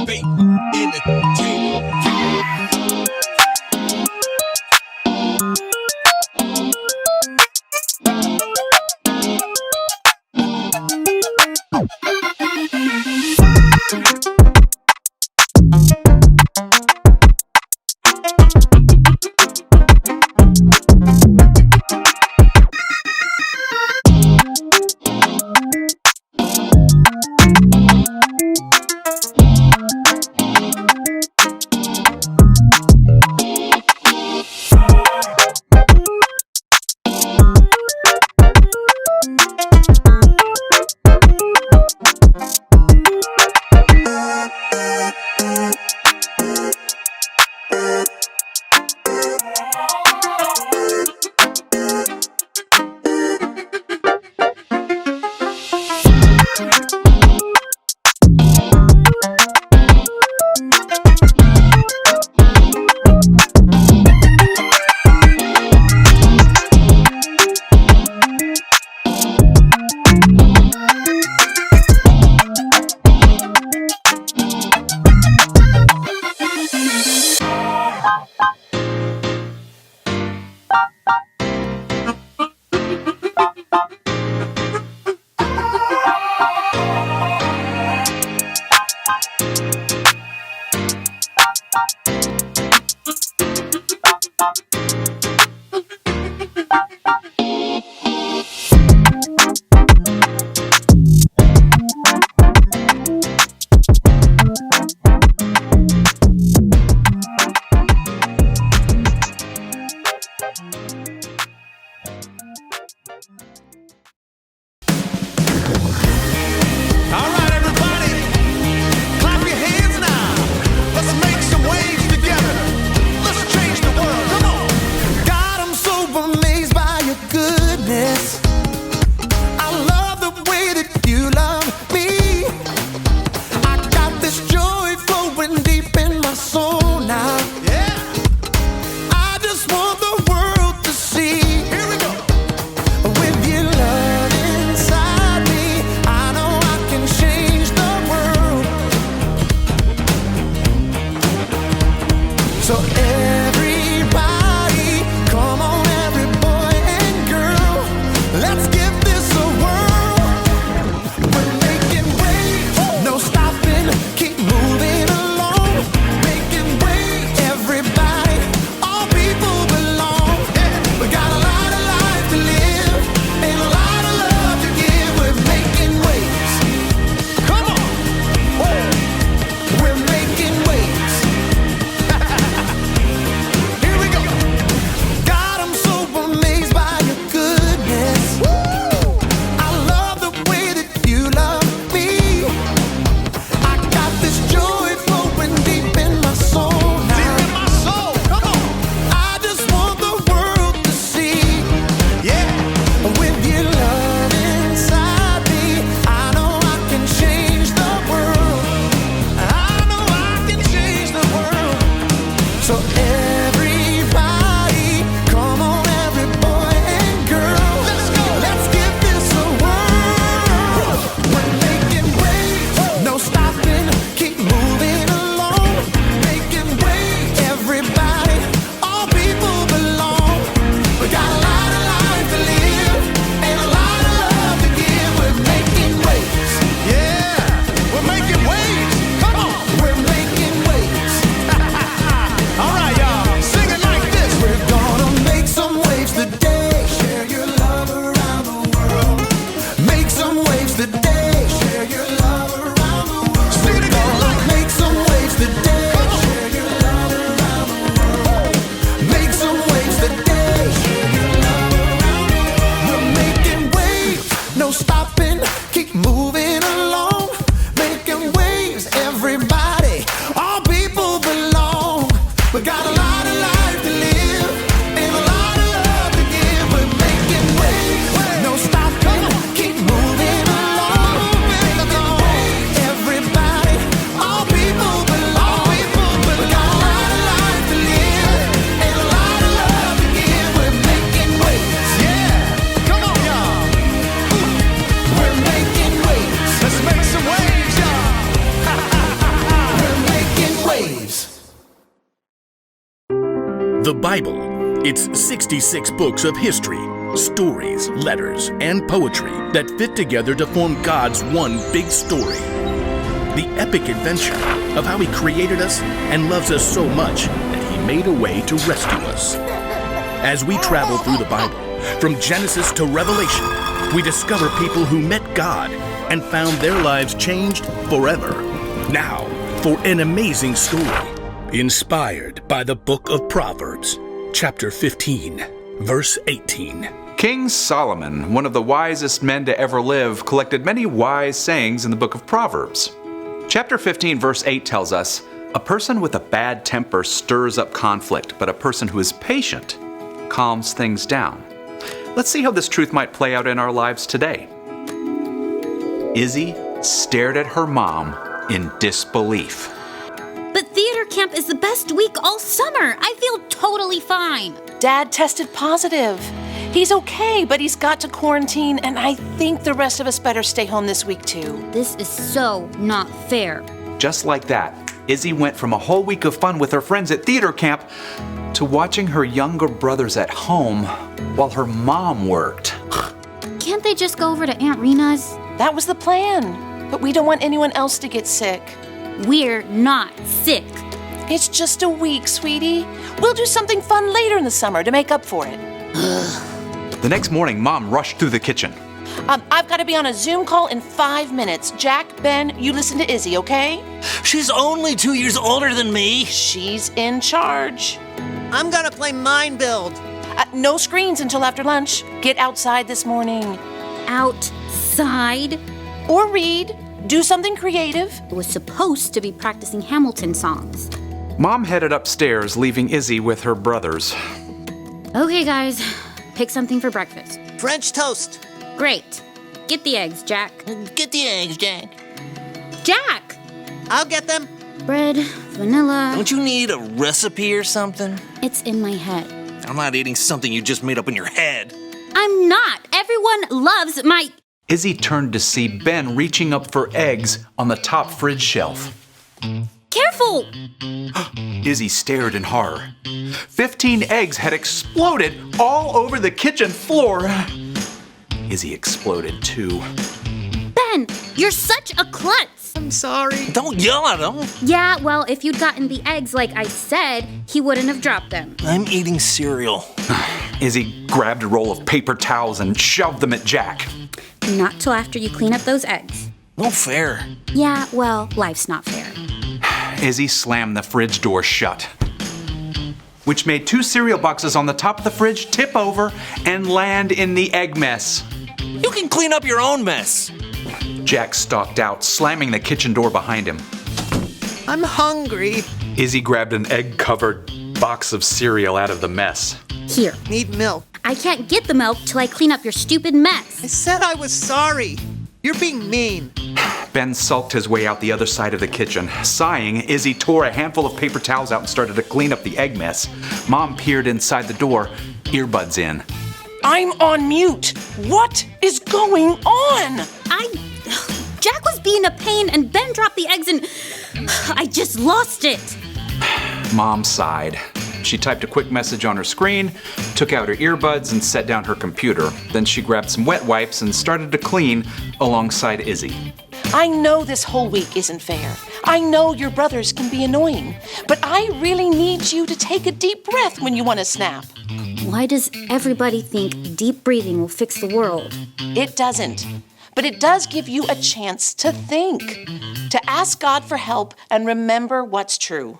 Fate entertainment. The Bible. It's 66 books of history, stories, letters, and poetry that fit together to form God's one big story. The epic adventure of how He created us and loves us so much that He made a way to rescue us. As we travel through the Bible, from Genesis to Revelation, we discover people who met God and found their lives changed forever. Now, for an amazing story, inspired by the book of Proverbs, chapter 15, verse 18. King Solomon, one of the wisest men to ever live, collected many wise sayings in the book of Proverbs. Chapter 15, verse 8 tells us, "A person with a bad temper stirs up conflict, but a person who is patient calms things down." Let's see how this truth might play out in our lives today. Izzy stared at her mom in disbelief. But theater camp is the best week all summer. I feel totally fine. Dad tested positive. He's okay, but he's got to quarantine, and I think the rest of us better stay home this week too. This is so not fair. Just like that, Izzy went from a whole week of fun with her friends at theater camp to watching her younger brothers at home while her mom worked. Can't they just go over to Aunt Rena's? That was the plan, but we don't want anyone else to get sick. We're not sick. It's just a week, sweetie. We'll do something fun later in the summer to make up for it. The next morning, Mom rushed through the kitchen. I've got to be on a Zoom call in 5 minutes. Jack, Ben, you listen to Izzy, okay? She's only 2 years older than me. She's in charge. I'm gonna play Mind Build. No screens until after lunch. Get outside this morning. Outside? Or read. Do something creative. I was supposed to be practicing Hamilton songs. Mom headed upstairs, leaving Izzy with her brothers. Okay, guys. Pick something for breakfast. French toast. Great. Get the eggs, Jack. Get the eggs, Jack. Jack! I'll get them. Bread, vanilla. Don't you need a recipe or something? It's in my head. I'm not eating something you just made up in your head. I'm not. Everyone loves my... Izzy turned to see Ben reaching up for eggs on the top fridge shelf. Careful! Izzy stared in horror. 15 eggs had exploded all over the kitchen floor. Izzy exploded too. Ben, you're such a klutz. I'm sorry. Don't yell at him. Yeah, well, if you'd gotten the eggs like I said, he wouldn't have dropped them. I'm eating cereal. Izzy grabbed a roll of paper towels and shoved them at Jack. Not till after you clean up those eggs. No fair. Yeah, well, life's not fair. Izzy slammed the fridge door shut, which made 2 cereal boxes on the top of the fridge tip over and land in the egg mess. You can clean up your own mess. Jack stalked out, slamming the kitchen door behind him. I'm hungry. Izzy grabbed an egg-covered box of cereal out of the mess. Here. Need milk. I can't get the milk till I clean up your stupid mess. I said I was sorry. You're being mean. Ben sulked his way out the other side of the kitchen. Sighing, Izzy tore a handful of paper towels out and started to clean up the egg mess. Mom peered inside the door, earbuds in. I'm on mute. What is going on? Jack was being a pain and Ben dropped the eggs and I just lost it. Mom sighed. She typed a quick message on her screen, took out her earbuds, and set down her computer. Then she grabbed some wet wipes and started to clean alongside Izzy. I know this whole week isn't fair. I know your brothers can be annoying. But I really need you to take a deep breath when you want to snap. Why does everybody think deep breathing will fix the world? It doesn't. But it does give you a chance to think, to ask God for help and remember what's true.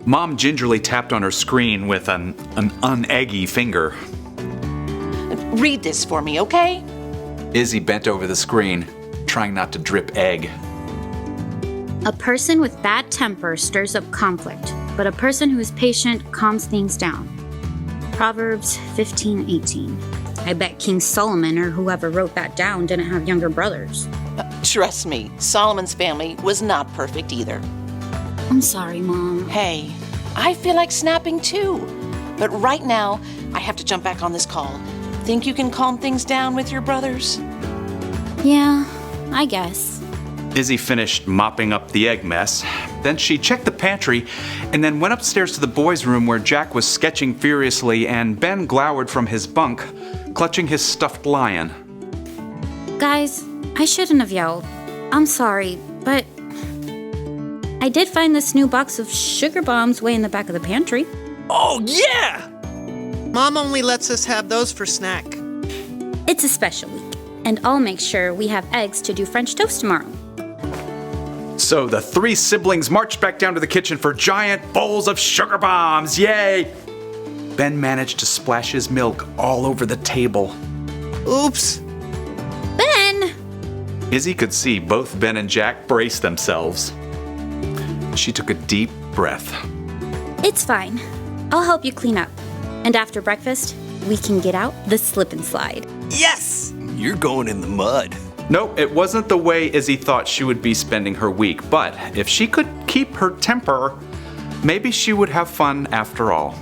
Mom gingerly tapped on her screen with an uneggy finger. Read this for me, okay? Izzy bent over the screen, trying not to drip egg. A person with bad temper stirs up conflict, but a person who is patient calms things down. Proverbs 15:18. I bet King Solomon or whoever wrote that down didn't have younger brothers. Trust me, Solomon's family was not perfect either. I'm sorry, Mom. Hey, I feel like snapping too. But right now, I have to jump back on this call. Think you can calm things down with your brothers? Yeah, I guess. Izzy finished mopping up the egg mess. Then she checked the pantry and then went upstairs to the boys' room where Jack was sketching furiously and Ben glowered from his bunk, clutching his stuffed lion. Guys, I shouldn't have yelled. I'm sorry, but I did find this new box of sugar bombs way in the back of the pantry. Oh, yeah! Mom only lets us have those for snack. It's a special week, and I'll make sure we have eggs to do French toast tomorrow. So the three siblings marched back down to the kitchen for giant bowls of sugar bombs. Yay! Ben managed to splash his milk all over the table. Oops. Ben! Izzy could see both Ben and Jack brace themselves. She took a deep breath. It's fine. I'll help you clean up. And after breakfast, we can get out the slip and slide. Yes! You're going in the mud. Nope, it wasn't the way Izzy thought she would be spending her week, but if she could keep her temper, maybe she would have fun after all.